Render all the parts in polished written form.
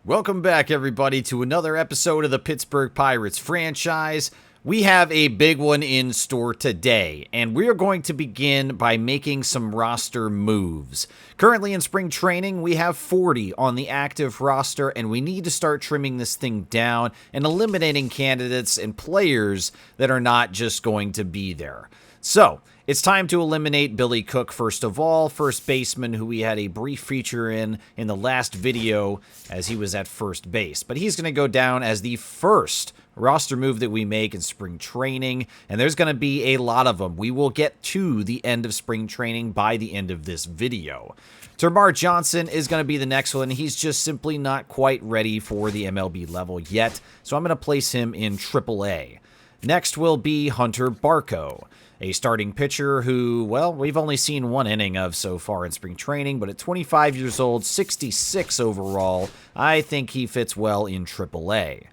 Welcome back, everybody, to another episode of the Pittsburgh Pirates franchise. We have a big one in store today, and we're going to begin by making some roster moves. Currently in spring training, we have 40 on the active roster, and we need to start trimming this thing down and eliminating candidates and players that are not just going to be there. So, it's time to eliminate Billy Cook first of all, first baseman who we had a brief feature in the last video as he was at first base. But he's going to go down as the first roster move that we make in spring training, and there's going to be a lot of them. We will get to the end of spring training by the end of this video. Termarr Johnson is going to be the next one. He's just simply not quite ready for the MLB level yet, so I'm going to place him in AAA. Next will be Hunter Barco, a starting pitcher who, well, we've only seen one inning of so far in spring training, but at 25 years old, 66 overall, I think he fits well in AAA.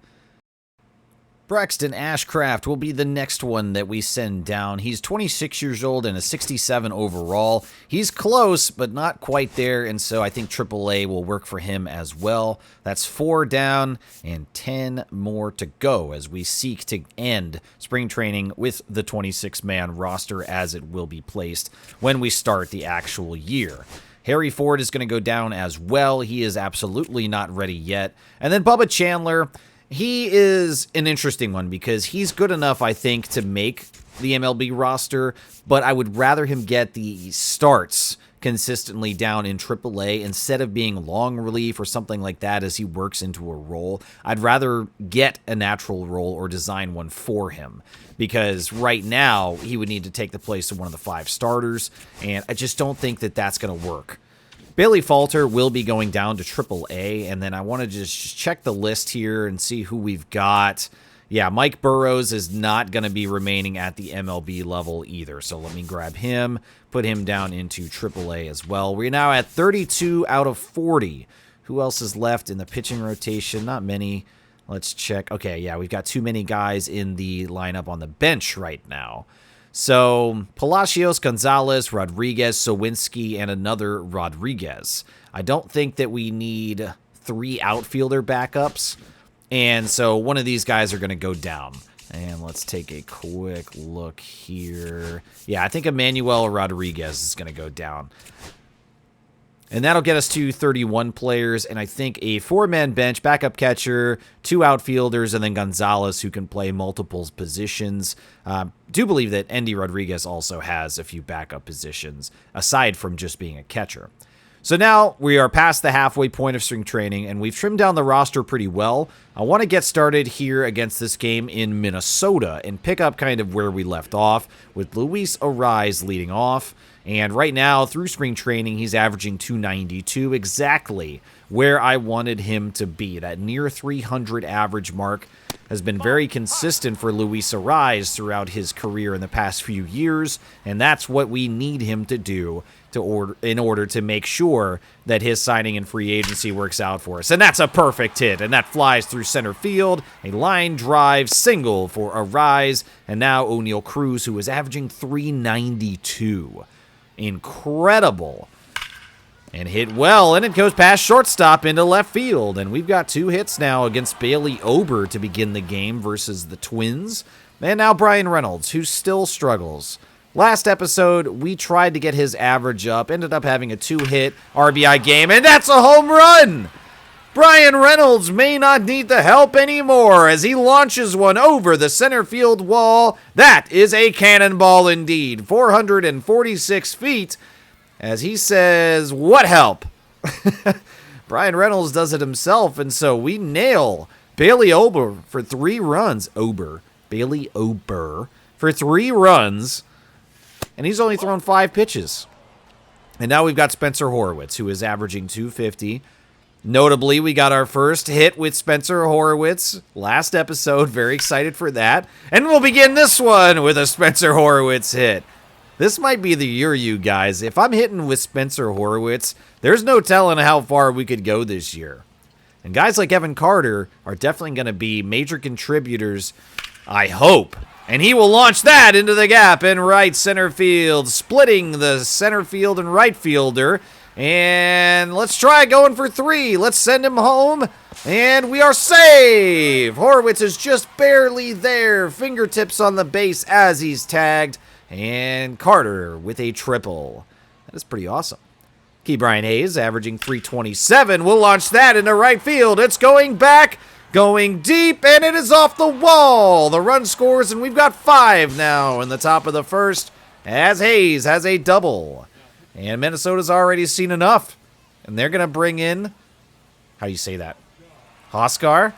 Braxton Ashcraft will be the next one that we send down. He's 26 years old and a 67 overall. He's close, but not quite there, and so I think AAA will work for him as well. That's 4 down and 10 more to go as we seek to end spring training with the 26-man roster as it will be placed when we start the actual year. Harry Ford is going to go down as well. He is absolutely not ready yet. And then Bubba Chandler, he is an interesting one because he's good enough, I think, to make the MLB roster, but I would rather him get the starts consistently down in AAA instead of being long relief or something like that as he works into a role. I'd rather get a natural role or design one for him because right now he would need to take the place of one of the 5 starters, and I just don't think that that's going to work. Bailey Falter will be going down to AAA, and then I want to just check the list here and see who we've got. Yeah, Mike Burrows is not going to be remaining at the MLB level either, so let me grab him, put him down into AAA as well. We're now at 32 out of 40. Who else is left in the pitching rotation? Not many. Let's check. Okay, yeah, we've got too many guys in the lineup on the bench right now. So, Palacios, Gonzalez, Rodriguez, Sowinski, and another Rodriguez. I don't think that we need 3 outfielder backups, and so one of these guys are going to go down. And let's take a quick look here. Yeah, I think Emmanuel Rodriguez is going to go down. And that'll get us to 31 players, and I think a 4-man bench, backup catcher, 2 outfielders, and then Gonzalez, who can play multiple positions. Do believe that Endy Rodriguez also has a few backup positions, aside from just being a catcher. So now we are past the halfway point of spring training, and we've trimmed down the roster pretty well. I want to get started here against this game in Minnesota and pick up kind of where we left off with Luis Arraez leading off. And right now, through spring training, he's averaging 292, exactly where I wanted him to be. That near 300 average mark has been very consistent for Luis Arraez throughout his career in the past few years, and that's what we need him to do in order to make sure that his signing in free agency works out for us. And that's a perfect hit, and that flies through center field. A line drive single for Arraez, and now O'Neal Cruz, who is averaging 392. Incredible. And hit well, and it goes past shortstop into left field. And we've got 2 hits now against Bailey Ober to begin the game versus the Twins. And now Bryan Reynolds, who still struggles. Last episode, we tried to get his average up, ended up having a 2-hit RBI game, and that's a home run! Bryan Reynolds may not need the help anymore as he launches one over the center field wall. That is a cannonball indeed. 446 feet. As he says, what help? Bryan Reynolds does it himself, and so we nail Bailey Ober for 3 runs. Bailey Ober for 3 runs, and he's only thrown 5 pitches. And now we've got Spencer Horwitz, who is averaging 250. Notably, we got our first hit with Spencer Horwitz last episode. Very excited for that. And we'll begin this one with a Spencer Horwitz hit. This might be the year, you guys. If I'm hitting with Spencer Horwitz, there's no telling how far we could go this year. And guys like Evan Carter are definitely going to be major contributors, I hope. And he will launch that into the gap in right center field, splitting the center field and right fielder. And let's try going for 3. Let's send him home. And we are safe. Horwitz is just barely there. Fingertips on the base as he's tagged. And Carter with a triple. That is pretty awesome. Ke'Bryan Hayes averaging 327. We'll launch that into right field. It's going back, going deep, and it is off the wall. The run scores, and we've got 5 now in the top of the first as Hayes has a double. And Minnesota's already seen enough. And they're going to bring in, how do you say that? Hoskar?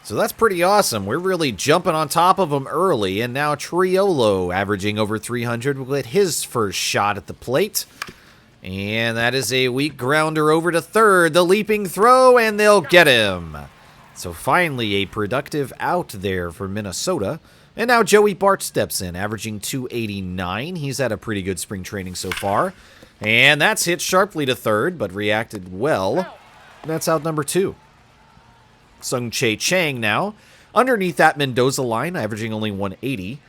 So that's pretty awesome. We're really jumping on top of them early. And now Triolo, averaging over 300, will get his first shot at the plate. And that is a weak grounder over to third. The leaping throw, and they'll get him. So finally a productive out there for Minnesota. And now Joey Bart steps in, averaging 289. He's had a pretty good spring training so far. And that's hit sharply to third, but reacted well. That's out number 2. Sung-Chae Chang now, underneath that Mendoza line, averaging only 180.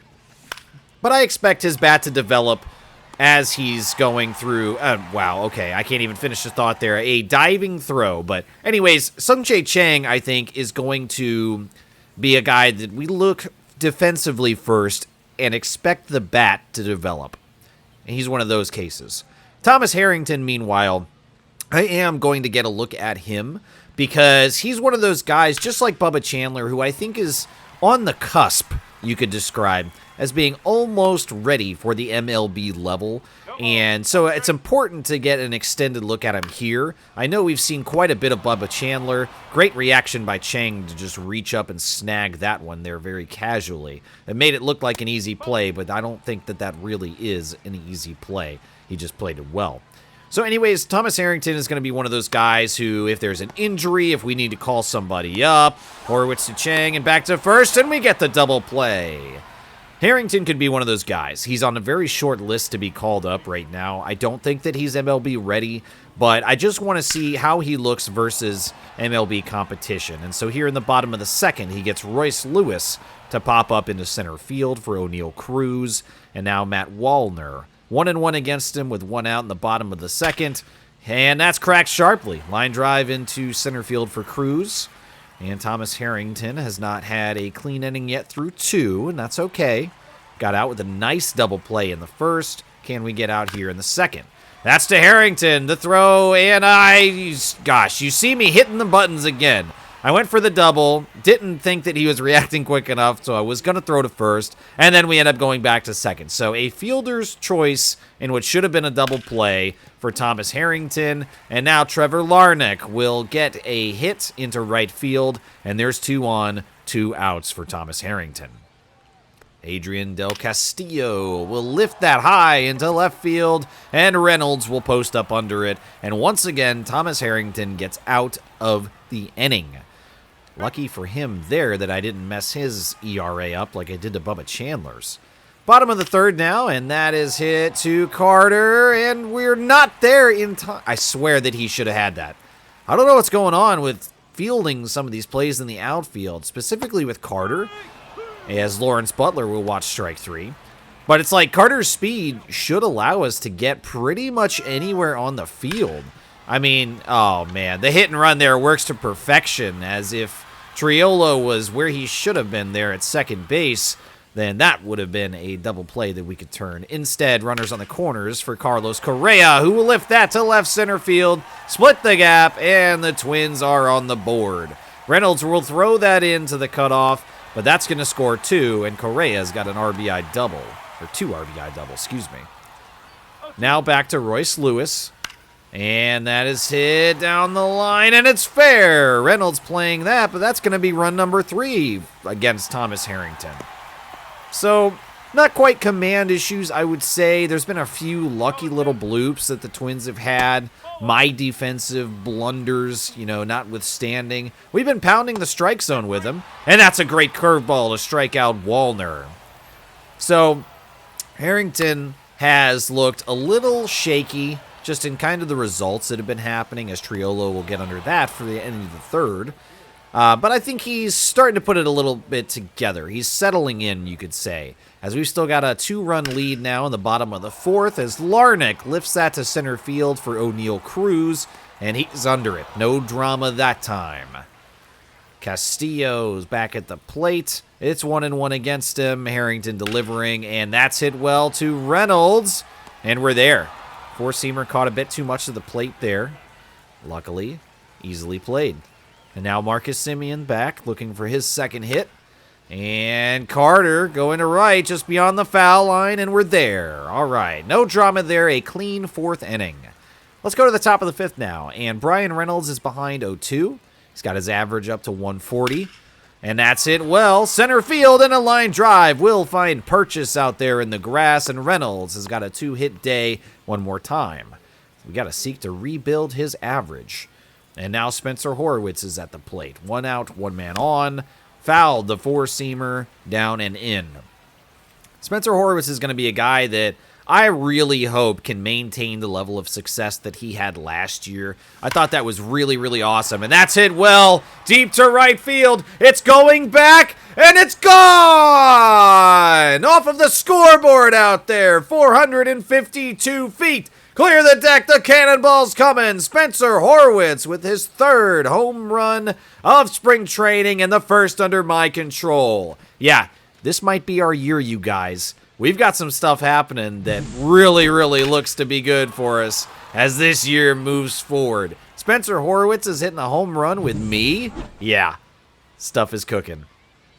But I expect his bat to develop as he's going through... wow, okay, I can't even finish the thought there. A diving throw. But anyways, Sung-Chae Chang, I think, is going to be a guy that we look defensively first and expect the bat to develop. And he's one of those cases. Thomas Harrington, meanwhile, I am going to get a look at him because he's one of those guys, just like Bubba Chandler, who I think is on the cusp, you could describe, as being almost ready for the MLB level. And so it's important to get an extended look at him here. I know we've seen quite a bit of Bubba Chandler. Great reaction by Chang to just reach up and snag that one there very casually. It made it look like an easy play, but I don't think that that really is an easy play. He just played it well. So anyways, Thomas Harrington is going to be one of those guys who, if there's an injury, if we need to call somebody up, Horwitz to Chang and back to first, and we get the double play. Harrington could be one of those guys. He's on a very short list to be called up right now. I don't think that he's MLB ready, but I just want to see how he looks versus MLB competition. And so here in the bottom of the second, he gets Royce Lewis to pop up into center field for O'Neal Cruz, and now Matt Wallner. 1-1 against him with 1 out in the bottom of the second, and that's cracked sharply. Line drive into center field for Cruz. And Thomas Harrington has not had a clean inning yet through 2, and that's okay. Got out with a nice double play in the first. Can we get out here in the second? That's to Harrington, the throw, and gosh, you see me hitting the buttons again. I went for the double, didn't think that he was reacting quick enough, so I was going to throw to first, and then we end up going back to second. So a fielder's choice in what should have been a double play for Thomas Harrington, and now Trevor Larnach will get a hit into right field, and there's 2 on, 2 outs for Thomas Harrington. Adrian Del Castillo will lift that high into left field, and Reynolds will post up under it, and once again, Thomas Harrington gets out of the inning. Lucky for him there that I didn't mess his ERA up like I did to Bubba Chandler's. Bottom of the third now, and that is hit to Carter, and we're not there in time. I swear that he should have had that. I don't know what's going on with fielding some of these plays in the outfield, specifically with Carter, as Lawrence Butler will watch strike 3. But it's like Carter's speed should allow us to get pretty much anywhere on the field. I mean, oh man, the hit and run there works to perfection, as if Triolo was where he should have been there at second base, then that would have been a double play that we could turn. Instead, runners on the corners for Carlos Correa, who will lift that to left center field, split the gap, and the Twins are on the board. Reynolds will throw that into the cutoff, but that's going to score 2, and Correa's got an RBI double, or 2 RBI double, excuse me. Now back to Royce Lewis. And that is hit down the line, and it's fair. Reynolds playing that, but that's going to be run number 3 against Thomas Harrington. So, not quite command issues, I would say. There's been a few lucky little bloops that the Twins have had. My defensive blunders, notwithstanding. We've been pounding the strike zone with him, and that's a great curveball to strike out Wallner. So, Harrington has looked a little shaky, just in kind of the results that have been happening, as Triolo will get under that for the end of the third. But I think he's starting to put it a little bit together. He's settling in, you could say, as we've still got a 2-run lead now in the bottom of the 4th, as Larnach lifts that to center field for O'Neal Cruz, and he's under it. No drama that time. Castillo's back at the plate. It's 1-1 against him. Harrington delivering, and that's hit well to Reynolds, and we're there. Four-seamer caught a bit too much of the plate there. Luckily, easily played. And now Marcus Semien back, looking for his second hit. And Carter going to right, just beyond the foul line, and we're there. All right, no drama there, a clean 4th inning. Let's go to the top of the 5th now, and Brian Reynolds is behind 0-2. He's got his average up to 140. And that's it well. Center field and a line drive will find Purchase out there in the grass, and Reynolds has got a 2-hit day one more time. We got to seek to rebuild his average. And now Spencer Horwitz is at the plate. 1 out, 1 man on. Fouled the 4-seamer down and in. Spencer Horwitz is going to be a guy that I really hope can maintain the level of success that he had last year. I thought that was really, really awesome. And that's hit well, deep to right field. It's going back, and it's gone! Off of the scoreboard out there, 452 feet. Clear the deck, the cannonball's coming. Spencer Horwitz with his 3rd home run of spring training and the 1st under my control. Yeah, this might be our year, you guys. We've got some stuff happening that really, really looks to be good for us as this year moves forward. Spencer Horwitz is hitting a home run with me. Yeah, stuff is cooking.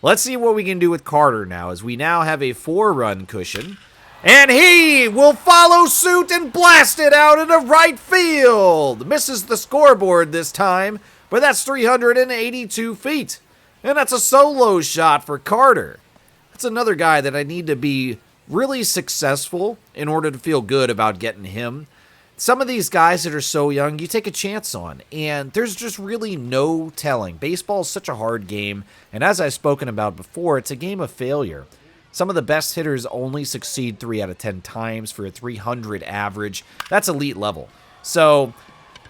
Let's see what we can do with Carter now, as we now have a 4-run cushion. And he will follow suit and blast it out into right field. Misses the scoreboard this time, but that's 382 feet. And that's a solo shot for Carter. That's another guy that I need to be really successful in order to feel good about getting him. Some of these guys that are so young, you take a chance on, and there's just really no telling. Baseball is such a hard game, and as I've spoken about before, it's a game of failure. Some of the best hitters only succeed 3 out of 10 times for a 300 average. That's elite level. So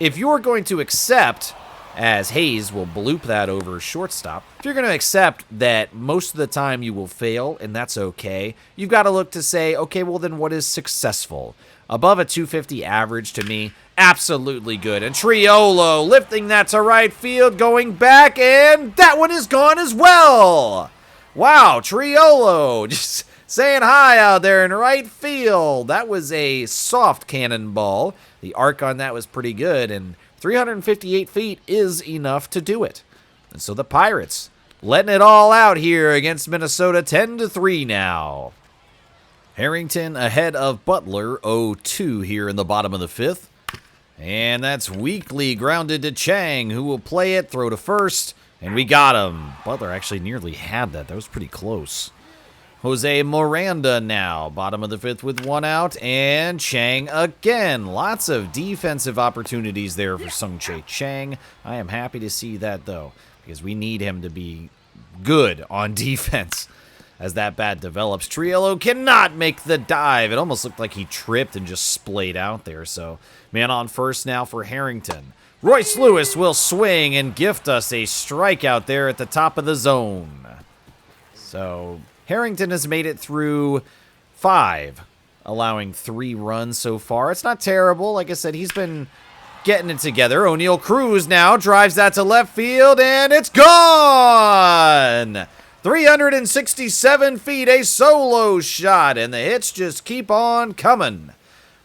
if you're going to accept, as Hayes will bloop that over shortstop, if you're going to accept that most of the time you will fail, and that's okay, you've got to look to say, okay, well then what is successful? Above a 250 average to me, absolutely good. And Triolo lifting that to right field, going back, and that one is gone as well. Wow, Triolo just saying hi out there in right field. That was a soft cannonball. The arc on that was pretty good, and 358 feet is enough to do it. And so the Pirates letting it all out here against Minnesota, 10-3 now. Harrington ahead of Butler, 0-2 here in the bottom of the 5th. And that's weakly grounded to Chang, who will play it, throw to first. And we got him. Butler actually nearly had that. That was pretty close. Jose Miranda now, bottom of the 5th with 1 out. And Chang again. Lots of defensive opportunities there for Sung-Chae Chang. I am happy to see that, though, because we need him to be good on defense as that bat develops. Triolo cannot make the dive. It almost looked like he tripped and just splayed out there. So man on first now for Harrington. Royce Lewis will swing and gift us a strikeout there at the top of the zone. So Harrington has made it through 5, allowing 3 runs so far. It's not terrible. Like I said, he's been getting it together. O'Neal Cruz now drives that to left field, and it's gone! 367 feet, a solo shot, and the hits just keep on coming.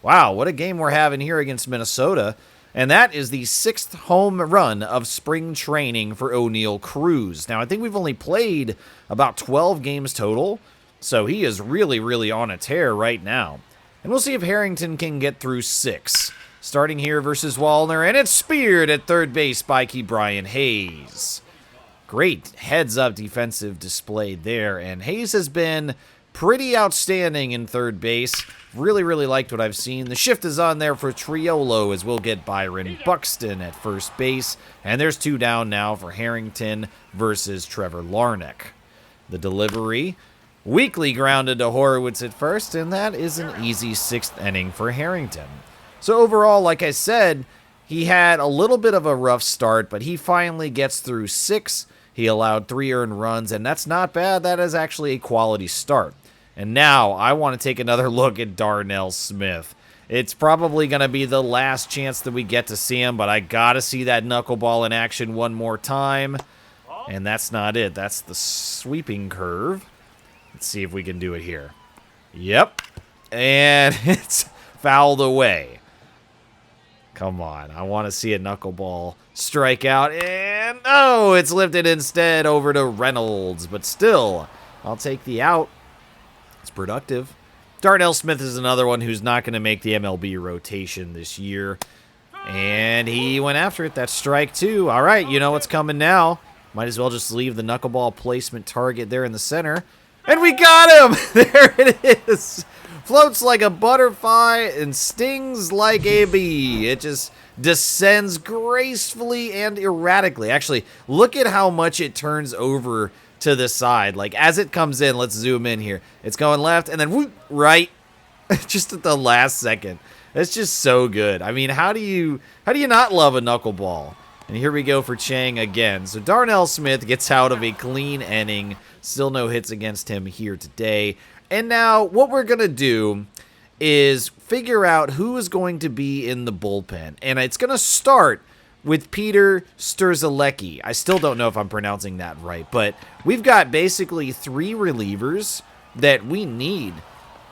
Wow, what a game we're having here against Minnesota. And that is the 6th home run of spring training for O'Neal Cruz. Now, I think we've only played about 12 games total, so he is really, really on a tear right now. And we'll see if Harrington can get through 6. Starting here versus Wallner, and it's speared at third base by Ke'Bryan Hayes. Great heads-up defensive display there, and Hayes has been pretty outstanding in third base. Really, really liked what I've seen. The shift is on there for Triolo as we'll get Byron Buxton at first base. And there's 2 down now for Harrington versus Trevor Larnach. The delivery, weakly grounded to Horwitz at first, and that is an easy 6th inning for Harrington. So overall, like I said, He had a little bit of a rough start, but he finally gets through 6. He allowed 3 earned runs, and that's not bad. That is actually a quality start. And now I want to take another look at Darnell Smith. It's probably going to be the last chance that we get to see him, but I got to see that knuckleball in action one more time. And that's not it. That's the sweeping curve. Let's see if we can do it here. Yep. And it's fouled away. Come on. I want to see a knuckleball strike out. And, oh, it's lifted instead over to Reynolds. But still, I'll take the out. It's productive. Darnell Smith is another one who's not going to make the MLB rotation this year. And he went after it. That's strike 2. All right, you know what's coming now. Might as well just leave the knuckleball placement target there in the center. And we got him! There it is. Floats like a butterfly and stings like a bee. It just descends gracefully and erratically. Actually, look at how much it turns over to the side. Like, as it comes in, let's zoom in here. It's going left and then whoop, right. Just at the last second. It's just so good. I mean, how do you not love a knuckleball? And here we go for Chang again. So Darnell Smith gets out of a clean inning. Still no hits against him here today. And now what we're going to do is figure out who is going to be in the bullpen. And it's going to start with Peter Sturzelecki. I still don't know if I'm pronouncing that right, but we've got basically 3 relievers that we need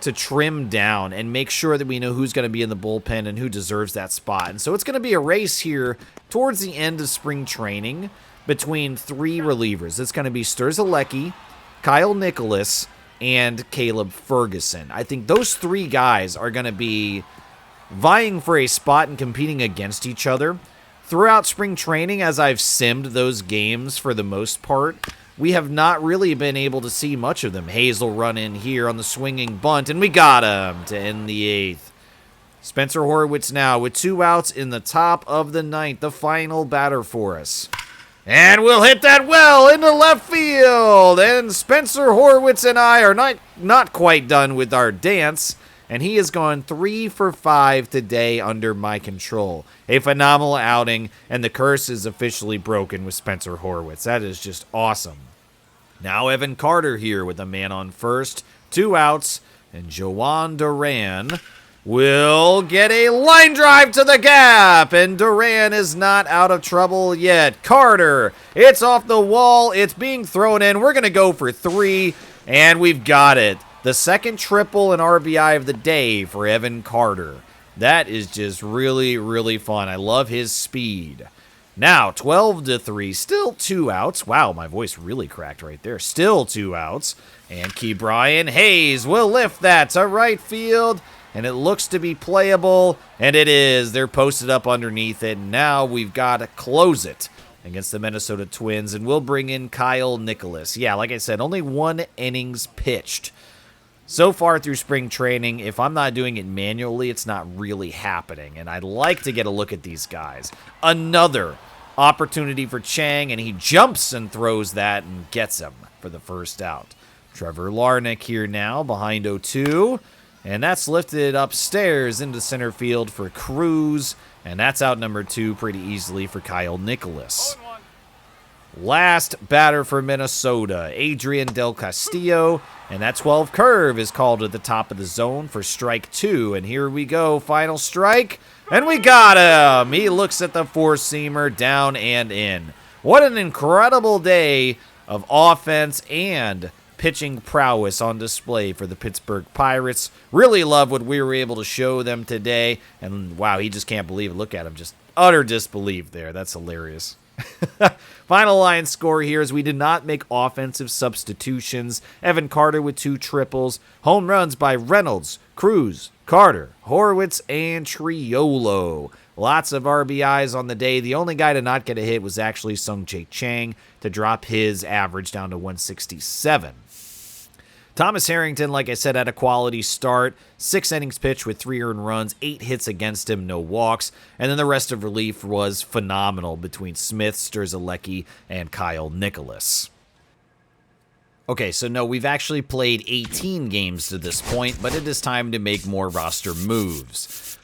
to trim down and make sure that we know who's going to be in the bullpen and who deserves that spot. And so it's going to be a race here towards the end of spring training between 3 relievers. It's going to be Sturzelecki, Kyle Nicholas, and Caleb Ferguson. I think those 3 guys are going to be vying for a spot and competing against each other. Throughout spring training, as I've simmed those games for the most part, we have not really been able to see much of them. Hazel run in here on the swinging bunt, and we got him to end the 8th. Spencer Horwitz now with 2 outs in the top of the 9th, the final batter for us. And we'll hit that well into left field. And Spencer Horwitz and I are not quite done with our dance. And he has gone 3 for 5 today under my control. A phenomenal outing, and the curse is officially broken with Spencer Horwitz. That is just awesome. Now Evan Carter here with a man on first, 2 outs, and Joan Duran will get a line drive to the gap, and Duran is not out of trouble yet. Carter, it's off the wall, it's being thrown in. We're going to go for 3, and we've got it. The second triple and RBI of the day for Evan Carter. That is just really, really fun. I love his speed. Now, 12-3, still 2 outs. Wow, my voice really cracked right there. Still 2 outs. And Ke'Bryan Hayes will lift that to right field. And it looks to be playable. And it is. They're posted up underneath it. Now we've got to close it against the Minnesota Twins. And we'll bring in Kyle Nicholas. Yeah, like I said, only 1 innings pitched. So far through spring training, if I'm not doing it manually, it's not really happening. And I'd like to get a look at these guys. Another opportunity for Chang, and he jumps and throws that and gets him for the first out. Trevor Larnach here now behind 0-2. And that's lifted upstairs into center field for Cruz. And that's out number 2 pretty easily for Kyle Nicholas. Last batter for Minnesota, Adrian Del Castillo, and that 12 curve is called at the top of the zone for strike 2. And here we go, final strike, and we got him. He looks at the 4-seamer down and in. What an incredible day of offense and pitching prowess on display for the Pittsburgh Pirates. Really love what we were able to show them today. And wow, he just can't believe it. Look at him, just utter disbelief there. That's hilarious. Final line score here is we did not make offensive substitutions. Evan Carter with 2 triples. Home runs by Reynolds, Cruz, Carter, Horwitz, and Triolo. Lots of RBIs on the day. The only guy to not get a hit was actually Sung-Jae Chang to drop his average down to 167. Thomas Harrington, like I said, had a quality start. 6 innings pitched with 3 earned runs, 8 hits against him, no walks. And then the rest of relief was phenomenal between Smith, Sturzelecki, and Kyle Nicholas. Okay, so no, we've actually played 18 games to this point, but it is time to make more roster moves.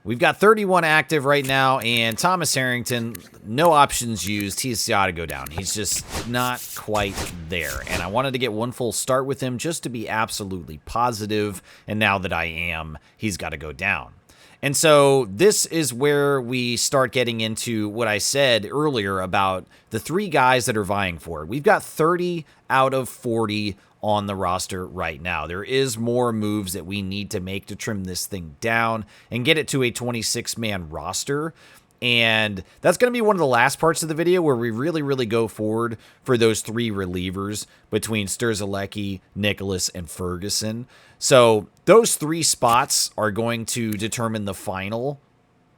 We've got 31 active right now, and Thomas Harrington, no options used. He's got to go down. He's just not quite there. And I wanted to get one full start with him just to be absolutely positive. And now that I am, he's got to go down. And so this is where we start getting into what I said earlier about the 3 guys that are vying for it. We've got 30 out of 40 on the roster right now. There is more moves that we need to make to trim this thing down and get it to a 26-man roster. And that's going to be one of the last parts of the video where we really go forward for those 3 relievers between Strzelecki, Nicholas, and Ferguson. So those 3 spots are going to determine the final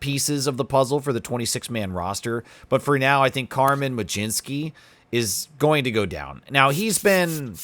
pieces of the puzzle for the 26-man roster. But for now, I think Carmen Mlodzinski is going to go down. Now, he's been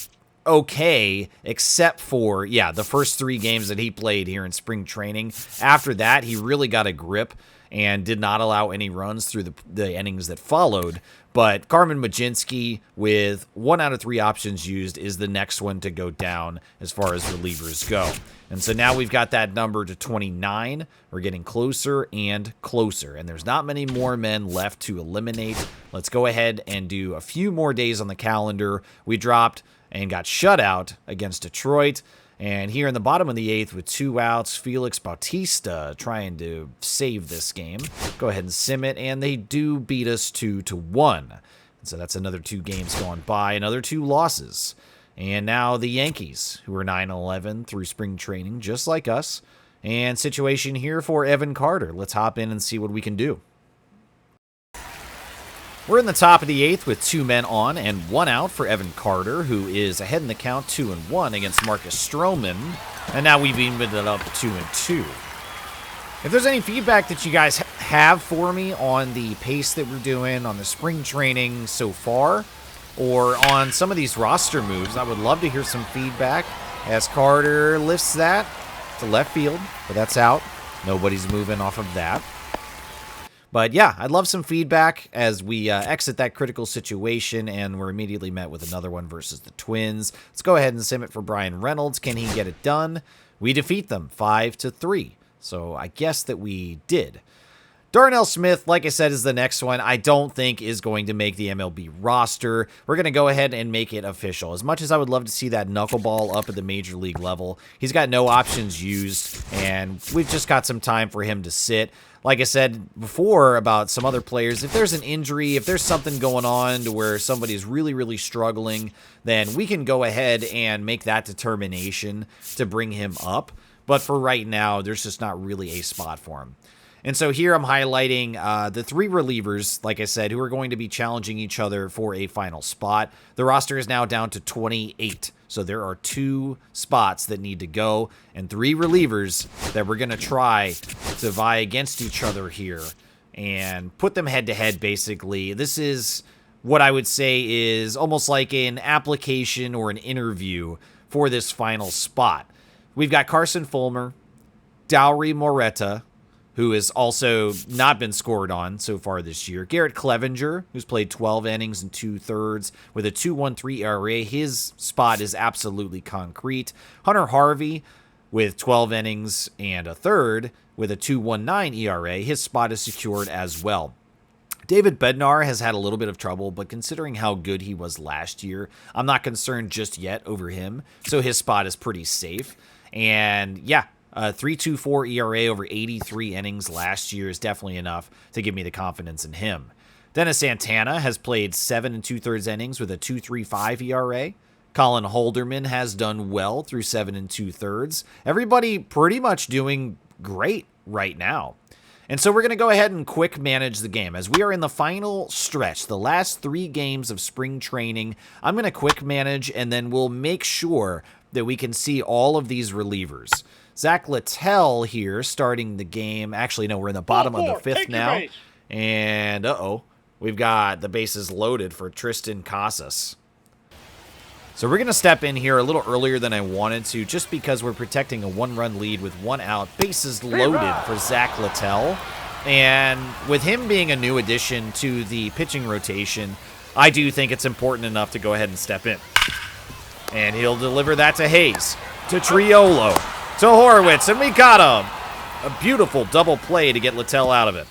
okay, except for, the first 3 games that he played here in spring training. After that, he really got a grip and did not allow any runs through the innings that followed. But Carmen Mlodzinski, with 1 out of 3 options used, is the next one to go down as far as relievers go. And so now we've got that number to 29. We're getting closer and closer, and there's not many more men left to eliminate. Let's go ahead and do a few more days on the calendar. We dropped and got shut out against Detroit. And here in the bottom of the 8th with 2 outs, Felix Bautista trying to save this game. Go ahead and sim it, and they do beat us 2-1. And so that's another 2 games going by, another 2 losses. And now the Yankees, who are 9-11 through spring training, just like us. And situation here for Evan Carter. Let's hop in and see what we can do. We're in the top of the 8th with 2 men on and 1 out for Evan Carter, who is ahead in the count 2-1 against Marcus Stroman. And now we've evened it up 2-2. If there's any feedback that you guys have for me on the pace that we're doing, on the spring training so far, or on some of these roster moves, I would love to hear some feedback as Carter lifts that to left field, but that's out. Nobody's moving off of that. But yeah, I'd love some feedback as we exit that critical situation, and we're immediately met with another one versus the Twins. Let's go ahead and sim it for Brian Reynolds. Can he get it done? We defeat them 5-3. So I guess that we did. Darnell Smith, like I said, is the next one. I don't think is going to make the MLB roster. We're going to go ahead and make it official. As much as I would love to see that knuckleball up at the major league level, he's got no options used, and we've just got some time for him to sit. Like I said before about some other players, if there's an injury, if there's something going on to where somebody's really struggling, then we can go ahead and make that determination to bring him up. But for right now, there's just not really a spot for him. And so here I'm highlighting the 3 relievers, like I said, who are going to be challenging each other for a final spot. The roster is now down to 28. So there are 2 spots that need to go and 3 relievers that we're going to try to vie against each other here and put them head-to-head, basically. This is what I would say is almost like an application or an interview for this final spot. We've got Carson Fulmer, Dowry Moreta, who has also not been scored on so far this year. Garrett Clevenger, who's played 12 innings and 2/3 with a 2.13 ERA. His spot is absolutely concrete. Hunter Harvey with 12 innings and a third with a 2.19 ERA. His spot is secured as well. David Bednar has had a little bit of trouble, but considering how good he was last year, I'm not concerned just yet over him. So his spot is pretty safe. And yeah, 3.24 ERA over 83 innings last year is definitely enough to give me the confidence in him. Dennis Santana has played 7 2/3 innings with a 2.35 ERA. Colin Holderman has done well through 7 2/3. Everybody pretty much doing great right now. And so we're going to go ahead and quick manage the game. As we are in the final stretch, the last 3 games of spring training, I'm going to quick manage, and then we'll make sure that we can see all of these relievers. Zach Littell here starting the game. Actually, no, we're in the bottom of the 5th now. And, we've got the bases loaded for Tristan Casas. So we're going to step in here a little earlier than I wanted to, just because we're protecting a 1-run lead with 1 out. Bases loaded for Zach Littell. And with him being a new addition to the pitching rotation, I do think it's important enough to go ahead and step in. And he'll deliver that to Hayes, to Triolo, to Horwitz, and we got him. A beautiful double play to get Littell out of it.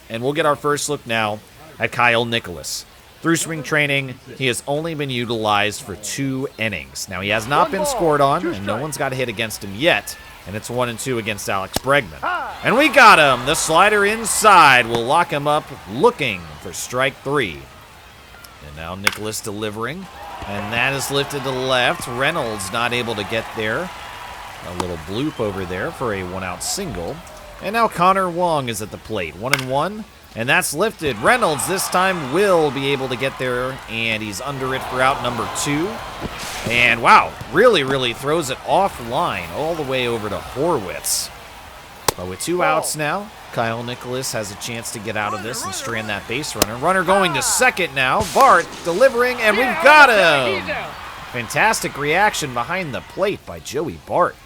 And we'll get our first look now at Kyle Nicholas. Through spring training, he has only been utilized for 2 innings. Now, he has not been scored on, and no one's got a hit against him yet. And it's 1-2 against Alex Bregman. And we got him. The slider inside will lock him up, looking for strike 3. And now Nicholas delivering. And that is lifted to left. Reynolds not able to get there. A little bloop over there for a 1-out single. And now Connor Wong is at the plate. 1-1. And that's lifted. Reynolds this time will be able to get there, and he's under it for out number 2. And wow, really throws it offline all the way over to Horwitz. But with 2 outs now, Kyle Nicholas has a chance to get out of this and strand that base runner. Runner going to second now. Bart delivering, and we've got him. Fantastic reaction behind the plate by Joey Bart.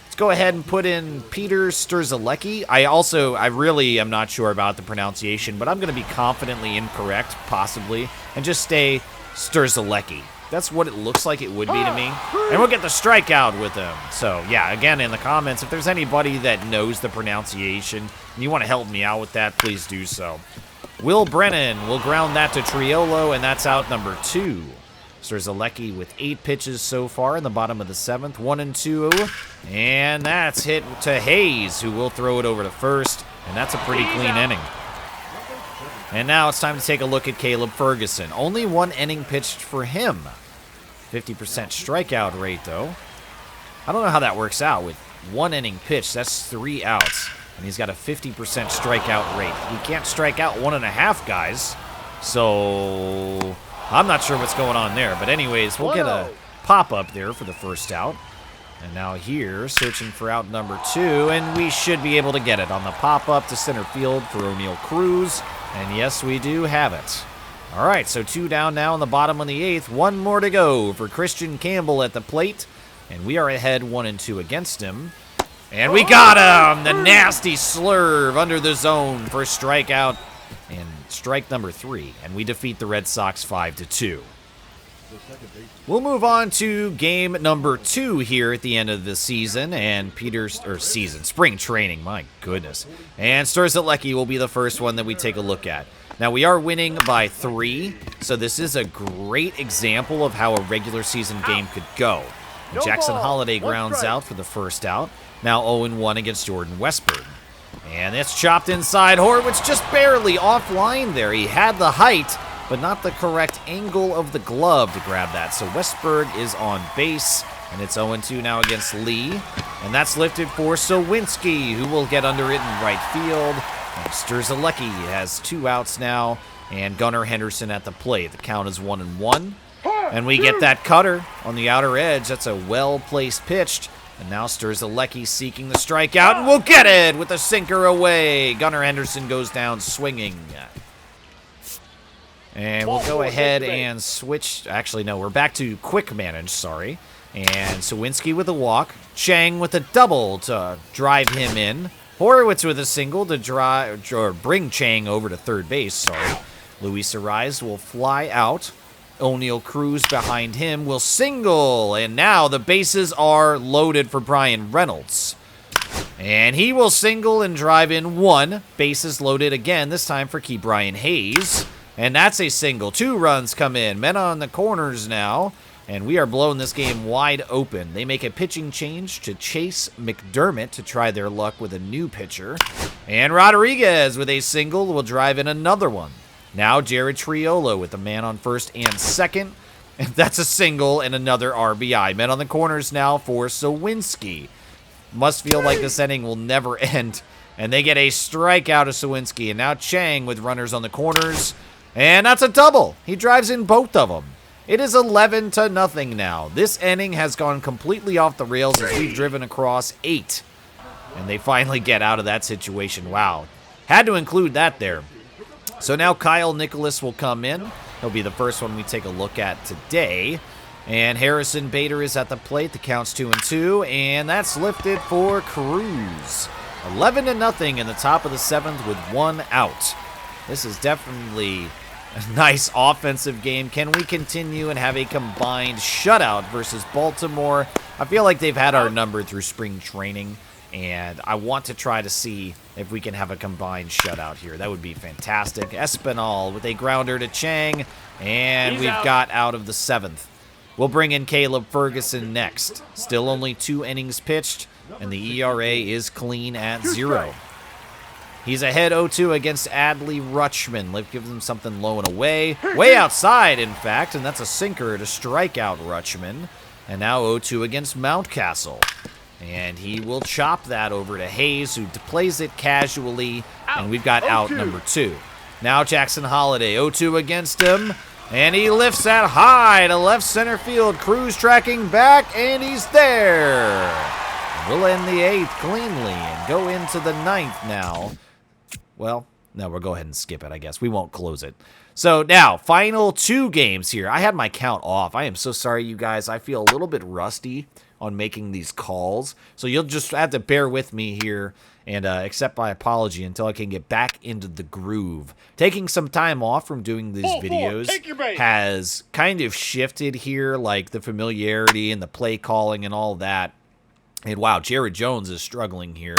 Let's go ahead and put in Peter Sturzelecki. I really am not sure about the pronunciation, but I'm going to be confidently incorrect, possibly, and just stay Sturzelecki. That's what it looks like it would be to me. And we'll get the strikeout with him. So, yeah, again, in the comments, if there's anybody that knows the pronunciation and you want to help me out with that, please do so. Will Brennan will ground that to Triolo, and that's out number 2. Sturzelecki with 8 pitches so far in the bottom of the 7th, 1-2, and that's hit to Hayes, who will throw it over to first, and that's a pretty clean inning. And now it's time to take a look at Caleb Ferguson. Only 1 inning pitched for him. 50% strikeout rate, though. I don't know how that works out with 1 inning pitched. That's 3 outs, and he's got a 50% strikeout rate. He can't strike out 1.5 guys, so I'm not sure what's going on there. But anyways, we'll get a pop-up there for the first out. And now here, searching for out number 2, and we should be able to get it on the pop-up to center field for O'Neal Cruz. And yes, we do have it. All right, so 2 down now in the bottom of the 8th. 1 more to go for Christian Campbell at the plate. And we are ahead 1-2 against him. And we got him! The nasty slurve under the zone for strikeout. And strike number 3. And we defeat the Red Sox 5-2. We'll move on to game number 2 here at the end of the season, and spring training, my goodness. And Sturzelecki will be the first one that we take a look at. Now, we are winning by 3, so this is a great example of how a regular season game could go. And Jackson Holliday grounds out for the first out. Now 0-1 against Jordan Westburg. And it's chopped inside. Horwitz just barely offline there. He had the height, but not the correct angle of the glove to grab that. So Westburg is on base, and it's 0-2 now against Lee. And that's lifted for Sowinski, who will get under it in right field. And Sturzelecki has 2 outs now, and Gunnar Henderson at the plate. The count is 1-1. And we get that cutter on the outer edge. That's a well-placed pitch. And now Sturzelecki seeking the strikeout, and we'll get it with a sinker away. Gunnar Henderson goes down swinging. And we'll go ahead and switch. Actually, no, we're back to quick manage, sorry. And Sowinski with a walk. Chang with a double to drive him in. Horwitz with a single to bring Chang over to third base, sorry. Luis Ariz will fly out. O'Neal Cruz behind him will single. And now the bases are loaded for Brian Reynolds. And he will single and drive in 1. Bases loaded again, this time for Ke'Bryan Hayes. And that's a single. 2 runs come in. Men on the corners now. And we are blowing this game wide open. They make a pitching change to Chase McDermott to try their luck with a new pitcher. And Rodriguez with a single will drive in another one. Now Jared Triolo with a man on first and second. And that's a single and another RBI. Men on the corners now for Sowinski. Must feel like this inning will never end. And they get a strikeout of Sowinski. And now Chang with runners on the corners. And that's a double. He drives in both of them. It is 11-0 now. This inning has gone completely off the rails as we've driven across 8. And they finally get out of that situation. Wow. Had to include that there. So now Kyle Nicholas will come in. He'll be the first one we take a look at today. And Harrison Bader is at the plate. The count's 2-2. And that's lifted for Cruz. 11-0 in the top of the 7th with 1 out. This is definitely a nice offensive game. Can we continue and have a combined shutout versus Baltimore? I feel like they've had our number through spring training. And I want to try to see if we can have a combined shutout here. That would be fantastic. Espinal with a grounder to Chang. And we've got out of the 7th. We'll bring in Caleb Ferguson next. Still only 2 innings pitched. And the ERA is clean at 0. He's ahead 0-2 against Adley Rutschman. Let's give him something low and away. Way outside, in fact. And that's a sinker to strike out Rutschman. And now 0-2 against Mountcastle. And he will chop that over to Hayes, who plays it casually, and we've got out number 2. Now Jackson Holiday, 0-2 against him, and he lifts that high to left center field. Cruz tracking back, and he's there. We'll end the 8th cleanly and go into the 9th now. Well, no, we'll go ahead and skip it, I guess. We won't close it. So now, final 2 games here. I had my count off. I am so sorry, you guys. I feel a little bit rusty on making these calls, so you'll just have to bear with me here and accept my apology until I can get back into the groove. Taking some time off from doing these videos has kind of shifted here, like the familiarity and the play calling and all that. And wow, Jared Jones is struggling here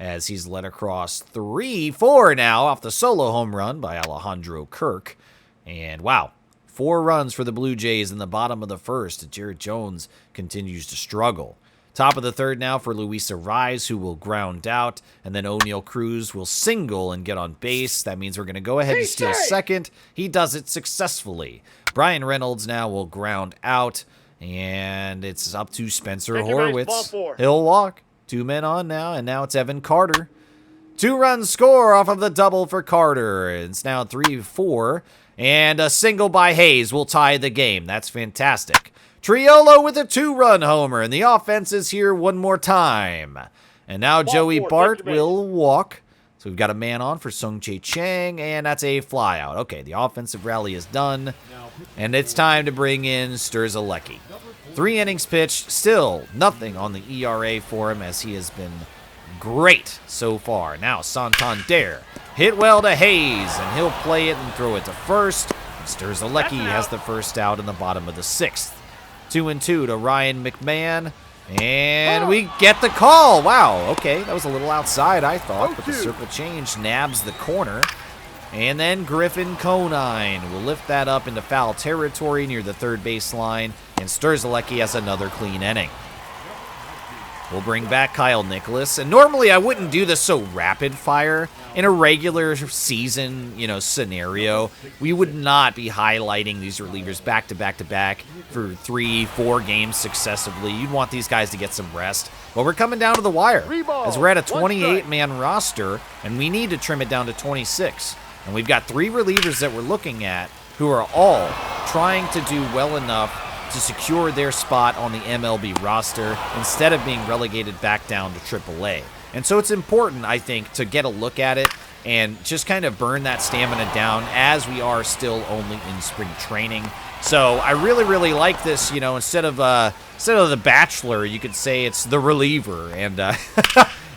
as he's led across 3-4 now off the solo home run by Alejandro Kirk. And wow, 4 runs for the Blue Jays in the bottom of the 1st. Jared Jones continues to struggle. Top of the 3rd now for Luis Arraez, who will ground out. And then O'Neal Cruz will single and get on base. That means we're going to go ahead and steal second. He does it successfully. Brian Reynolds now will ground out. And it's up to Spencer Horwitz. He'll walk. 2 men on now. And now it's Evan Carter. 2-run score off of the double for Carter. It's now 3-4. And a single by Hayes will tie the game. That's fantastic. Triolo with a 2-run homer, and the offense is here one more time. And now Joey Bart will walk. So we've got a man on for Sung-Jae Chang, and that's a flyout. Okay, the offensive rally is done, and it's time to bring in Sturzelecki. 3 innings pitched, still nothing on the ERA for him as he has been great so far. Now Santander. Hit well to Hayes, and he'll play it and throw it to first. Sturzelecki has the first out in the bottom of the 6th. 2-2 to Ryan McMahon, and we get the call. Wow, okay, that was a little outside, I thought, but the circle change nabs the corner. And then Griffin Conine will lift that up into foul territory near the 3rd baseline, and Sturzelecki has another clean inning. We'll bring back Kyle Nicholas, and normally I wouldn't do this so rapid fire. In a regular season, scenario, we would not be highlighting these relievers back to back to back for 3-4 games successively. You'd want these guys to get some rest. But we're coming down to the wire as we're at a 28-man roster, and we need to trim it down to 26. And we've got 3 relievers that we're looking at who are all trying to do well enough to secure their spot on the MLB roster instead of being relegated back down to AAA. And so it's important, I think, to get a look at it and just kind of burn that stamina down as we are still only in spring training. So I really, really like this. Instead of the Bachelor, you could say it's the reliever. And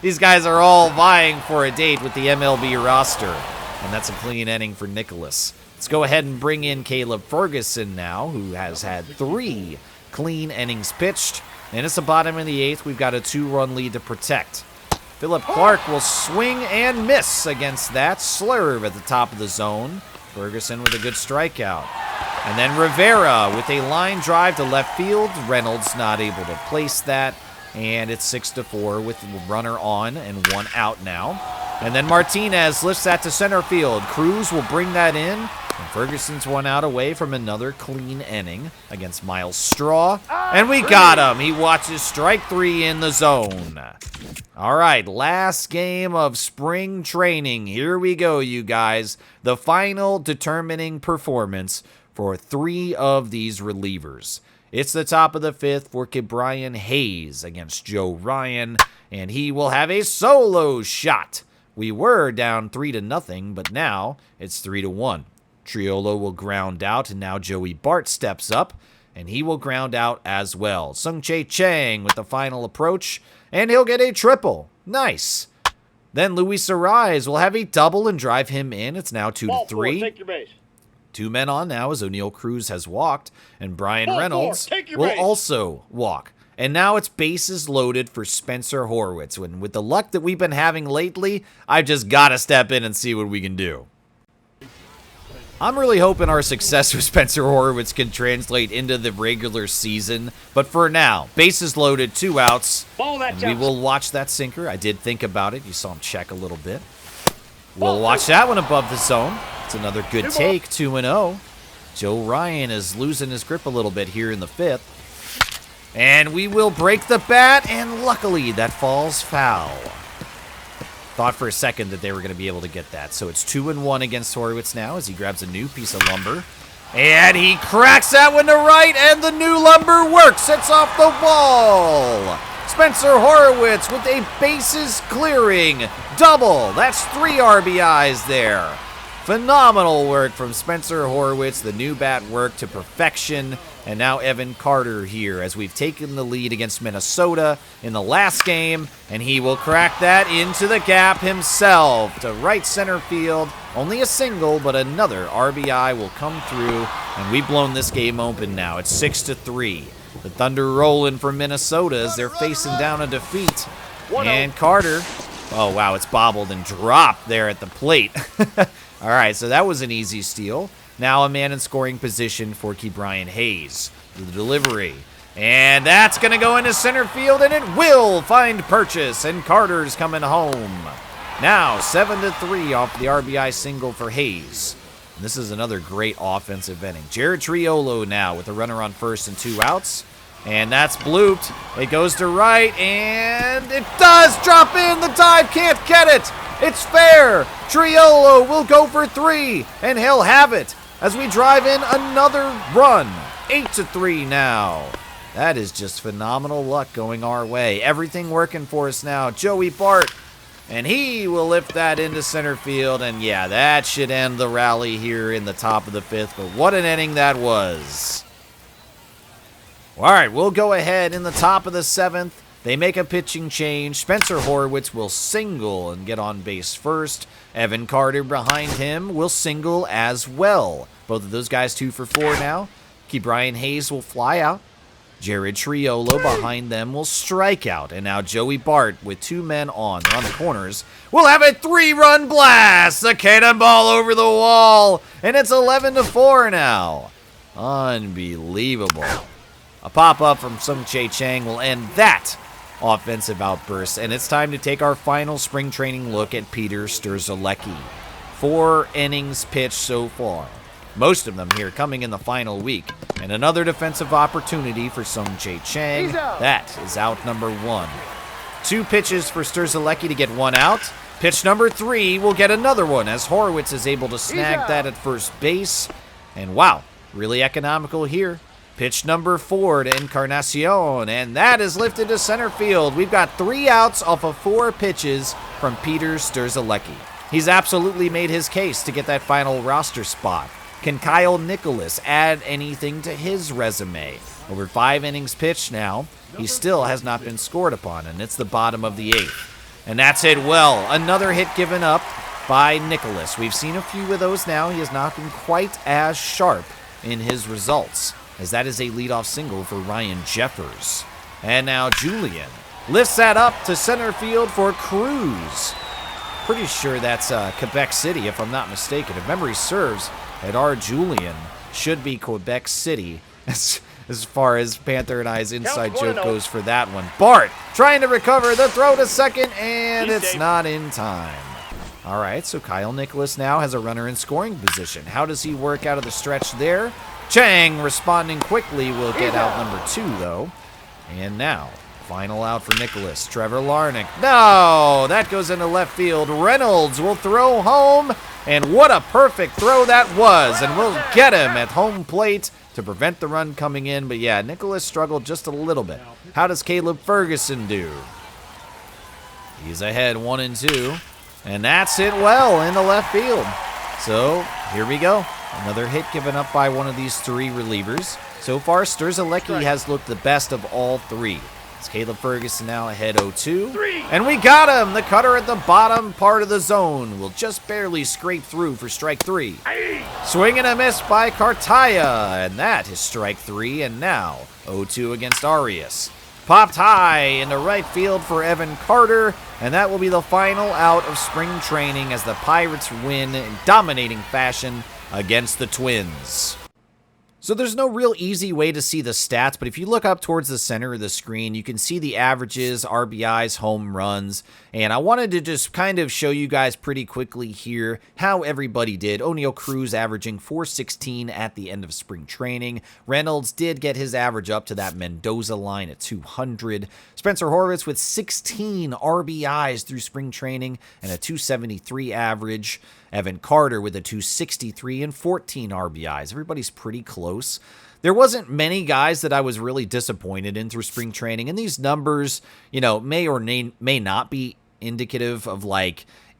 these guys are all vying for a date with the MLB roster. And that's a clean inning for Nicholas. Let's go ahead and bring in Caleb Ferguson now, who has had 3 clean innings pitched. And it's the bottom of the 8th. We've got a 2-run lead to protect. Philip Clark will swing and miss against that slurve at the top of the zone. Ferguson with a good strikeout. And then Rivera with a line drive to left field. Reynolds not able to place that. And it's 6-4 with runner on and 1 out now. And then Martinez lifts that to center field. Cruz will bring that in. And Ferguson's 1 out away from another clean inning against Miles Straw. And we got him. He watches strike 3 in the zone. All right, last game of spring training. Here we go, you guys. The final determining performance for 3 of these relievers. It's the top of the 5th for Ke'Bryan Hayes against Joe Ryan, and he will have a solo shot. We were down 3-0, but now it's 3-1. Triolo will ground out, and now Joey Bart steps up, and he will ground out as well. Sung-Jae Chang with the final approach, and he'll get a triple. Nice. Then Luis Arraez will have a double and drive him in. It's now 2-3. Take your base. 2 men on now as O'Neal Cruz has walked, and Brian Reynolds will also walk. And now it's bases loaded for Spencer Horwitz. With the luck that we've been having lately, I've just got to step in and see what we can do. I'm really hoping our success with Spencer Horwitz can translate into the regular season. But for now, bases loaded, 2 outs. And we will watch that sinker. I did think about it. You saw him check a little bit. We'll watch that one above the zone. It's another good take, 2-0. Joe Ryan is losing his grip a little bit here in the 5th. And we will break the bat, and luckily that falls foul. Thought for a second that they were going to be able to get that. So it's 2-1 against Horwitz now as he grabs a new piece of lumber. And he cracks that one to right, and the new lumber works. It's off the wall. Spencer Horwitz with a bases clearing double. That's 3 RBIs there. Phenomenal work from Spencer Horwitz. The new bat worked to perfection. And now Evan Carter here as we've taken the lead against Minnesota in the last game. And he will crack that into the gap himself to right center field. Only a single, but another RBI will come through. And we've blown this game open now. It's 6-3. The Thunder rolling for Minnesota as they're facing down a defeat. And Carter, oh wow, it's bobbled and dropped there at the plate. All right, so that was an easy steal. Now a man in scoring position for Ke'Bryan Hayes. The delivery. And that's going to go into center field, and it will find purchase, and Carter's coming home. Now 7-3 off the RBI single for Hayes. And this is another great offensive inning. Jared Triolo now with a runner on first and 2 outs. And that's blooped. It goes to right, and it does drop in. The dive can't get it. It's fair. Triolo will go for 3, and he'll have it as we drive in another run. 8-3 now. That is just phenomenal luck going our way. Everything working for us now. Joey Bart, and he will lift that into center field. And yeah, that should end the rally here in the top of the 5th. But what an inning that was. All right, we'll go ahead in the top of the 7th. They make a pitching change. Spencer Horwitz will single and get on base first. Evan Carter behind him will single as well. Both of those guys 2 for 4 now. Ke'Bryan Hayes will fly out. Jared Triolo behind them will strike out. And now Joey Bart with 2 men on. They're on the corners. We'll have a 3-run blast. The cannonball over the wall. And it's 11-4 now. Unbelievable. A pop-up from Sung Chae Chang will end that offensive outburst. And it's time to take our final spring training look at Peter Sturzelecki. 4 innings pitched so far. Most of them here coming in the final week. And another defensive opportunity for Sung Chae Chang. That is out number 1. 2 pitches for Sturzelecki to get 1 out. Pitch number 3 will get another one as Horwitz is able to snag that at first base. And wow, really economical here. Pitch number 4 to Encarnacion, and that is lifted to center field. We've got 3 outs off of 4 pitches from Peter Sturzelecki. He's absolutely made his case to get that final roster spot. Can Kyle Nicholas add anything to his resume? Over 5 innings pitched now, he still has not been scored upon, and it's the bottom of the 8th. And that's hit well. Another hit given up by Nicholas. We've seen a few of those now. He has not been quite as sharp in his results, as that is a leadoff single for Ryan Jeffers. And now Julian lifts that up to center field for Cruz. Pretty sure that's Quebec City, if I'm not mistaken. If memory serves, Edar Julian should be Quebec City as far as Panther and I's inside joke goes for that one. Bart trying to recover the throw to second, and it's not in time. All right, so Kyle Nicholas now has a runner in scoring position. How does he work out of the stretch there? Chang responding quickly will get out number 2, though. And now, final out for Nicholas. Trevor Larnach. No, that goes into left field. Reynolds will throw home. And what a perfect throw that was. And we'll get him at home plate to prevent the run coming in. But yeah, Nicholas struggled just a little bit. How does Caleb Ferguson do? He's ahead 1-2. And that's hit well into left field. So here we go. Another hit given up by one of these 3 relievers. So far, Sturzelecki has looked the best of all 3. It's Caleb Ferguson now ahead 0-2. And we got him! The cutter at the bottom part of the zone will just barely scrape through for strike 3. Swing and a miss by Cartaya, and that is strike 3. And now 0-2 against Arias. Popped high into right field for Evan Carter, and that will be the final out of spring training as the Pirates win in dominating fashion against the Twins. So there's no real easy way to see the stats, but if you look up towards the center of the screen, you can see the averages, RBIs, home runs, and I wanted to just kind of show you guys pretty quickly here how everybody did. O'Neal Cruz averaging .416 at the end of spring training. Reynolds did get his average up to that Mendoza line at 200. Spencer Horwitz with 16 RBIs through spring training and a .273 average. Evan Carter with a .263 and 14 RBIs. Everybody's pretty close. There wasn't many guys that I was really disappointed in through spring training, and these numbers, may or may not be indicative of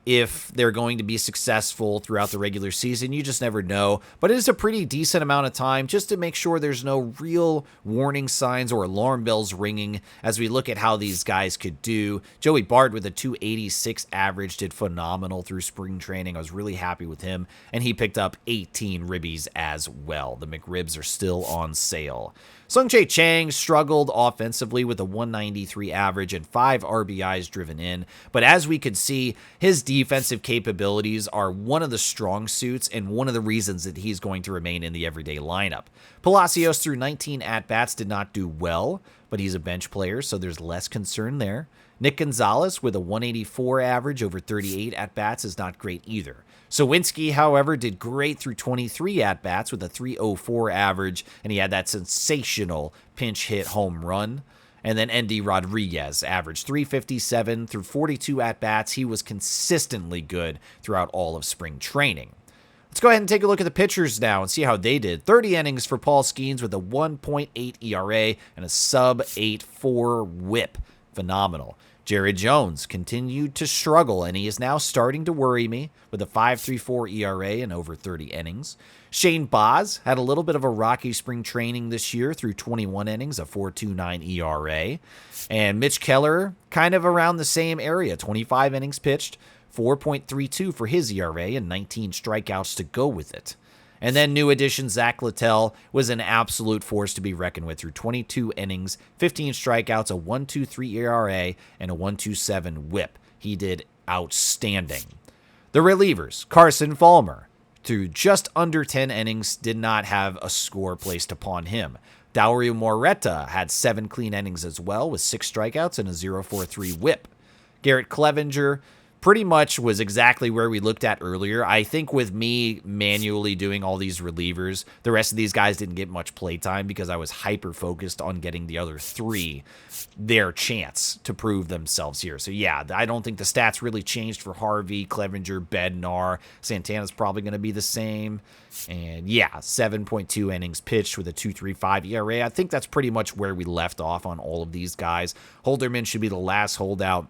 if they're going to be successful throughout the regular season. You just never know. But it is a pretty decent amount of time just to make sure there's no real warning signs or alarm bells ringing as we look at how these guys could do. Joey Bart with a .286 average did phenomenal through spring training. I was really happy with him. And he picked up 18 ribbies as well. The McRibs are still on sale. Sung-Jae Chang struggled offensively with a .193 average and 5 RBIs driven in, but as we could see, his defensive capabilities are one of the strong suits and one of the reasons that he's going to remain in the everyday lineup. Palacios through 19 at-bats did not do well, but he's a bench player, so there's less concern there. Nick Gonzalez with a .184 average over 38 at-bats is not great either. Sawinski, however, did great through 23 at-bats with a .304 average, and he had that sensational pinch hit home run. And then Endy Rodriguez averaged .357 through 42 at-bats. He was consistently good throughout all of spring training. Let's go ahead and take a look at the pitchers now and see how they did. 30 innings for Paul Skeens with a 1.8 ERA and a sub-8.4 whip. Phenomenal. Jared Jones continued to struggle, and he is now starting to worry me with a 5.34 ERA and over 30 innings. Shane Baz had a little bit of a rocky spring training this year through 21 innings, a 4.29 ERA. And Mitch Keller, kind of around the same area, 25 innings pitched, 4.32 for his ERA and 19 strikeouts to go with it. And then new addition Zach Littell was an absolute force to be reckoned with through 22 innings, 15 strikeouts, a 1.23 ERA, and a 1.27 whip. He did outstanding. The relievers, Carson Fulmer, through just under 10 innings, did not have a score placed upon him. Dauri Moreta had 7 clean innings as well with 6 strikeouts and a 0.43 whip. Garrett Clevenger pretty much was exactly where we looked at earlier. I think with me manually doing all these relievers, the rest of these guys didn't get much playtime because I was hyper-focused on getting the other 3 their chance to prove themselves here. So yeah, I don't think the stats really changed for Harvey, Clevenger, Bednar. Santana's probably going to be the same. And yeah, 7.2 innings pitched with a 2.35 ERA. I think that's pretty much where we left off on all of these guys. Holderman should be the last holdout,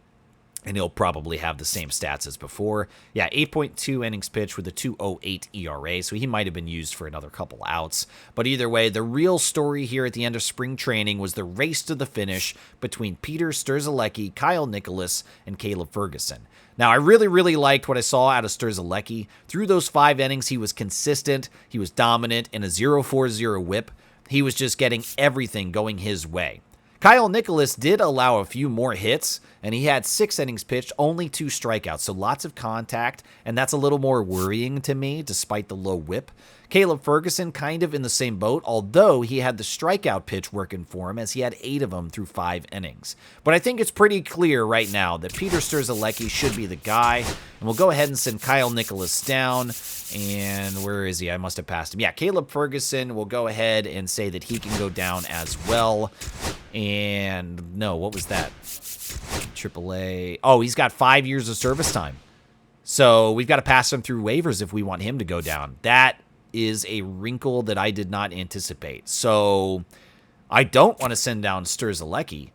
and he'll probably have the same stats as before. Yeah, 8.2 innings pitched with a 2.08 ERA, so he might have been used for another couple outs. But either way, the real story here at the end of spring training was the race to the finish between Peter Sturzelecki, Kyle Nicholas, and Caleb Ferguson. Now, I really liked what I saw out of Sturzelecki. Through those 5 innings, he was consistent, he was dominant, and a 0.40 whip. He was just getting everything going his way. Kyle Nicholas did allow a few more hits, and he had 6 innings pitched, only 2 strikeouts, so lots of contact, and that's a little more worrying to me, despite the low whip. Caleb Ferguson kind of in the same boat, although he had the strikeout pitch working for him, as he had 8 of them through 5 innings. But I think it's pretty clear right now that Peter Sturzelecki should be the guy, and we'll go ahead and send Kyle Nicholas down. And where is he? I must have passed him. Yeah, Caleb Ferguson will go ahead and say that he can go down as well. And no, what was that? AAA. Oh, he's got 5 years of service time. So we've got to pass him through waivers if we want him to go down. That is a wrinkle that I did not anticipate. So I don't want to send down Sturzelecki.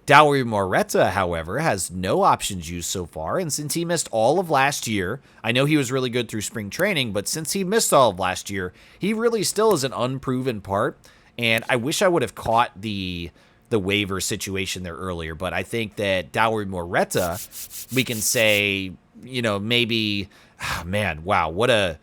Dauri Moreta, however, has no options used so far, and since he missed all of last year, I know he was really good through spring training, but since he missed all of last year, he really still is an unproven part, and I wish I would have caught the waiver situation there earlier, but I think that Dauri Moreta, we can say, maybe, man, wow, what a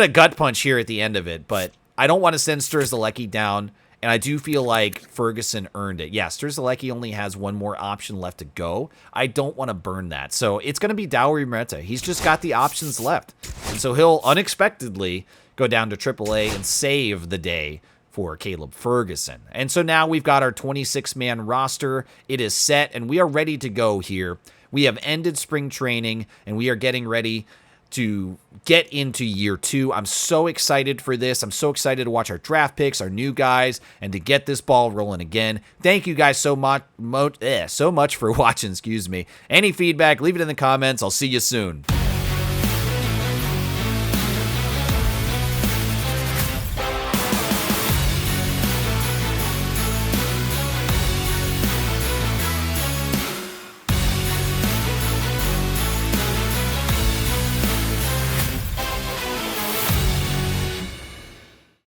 gut punch here at the end of it, but I don't want to send Sturzelecki down. And I do feel like Ferguson earned it. Yeah, Strzelecki only has one more option left to go. I don't want to burn that. So it's going to be Dowry Mereta. He's just got the options left. And so he'll unexpectedly go down to AAA and save the day for Caleb Ferguson. And so now we've got our 26-man roster. It is set, and we are ready to go here. We have ended spring training, and we are getting ready to get into year 2. I'm so excited for this. I'm so excited to watch our draft picks, our new guys, and to get this ball rolling again. Thank you guys so much for watching, Any feedback, leave it in the comments. I'll see you soon.